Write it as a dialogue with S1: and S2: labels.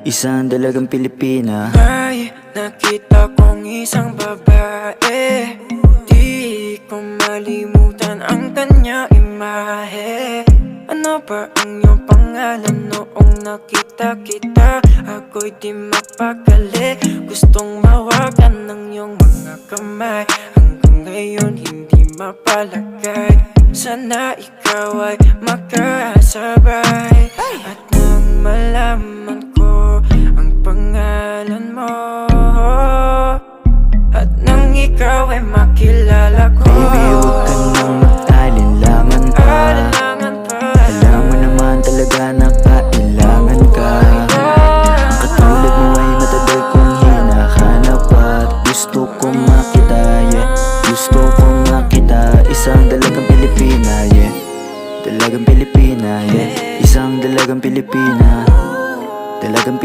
S1: Isang dalagang Pilipina.
S2: May nakita kong isang babae, di ko malimutan ang kanya imahe. Ano ba ang iyong pangalan noong nakita kita? Ako'y di mapakali, gustong mawakan ng iyong mga kamay. Hanggang ngayon hindi mapalagay, sana ikaw ay makasabay. At nang malaman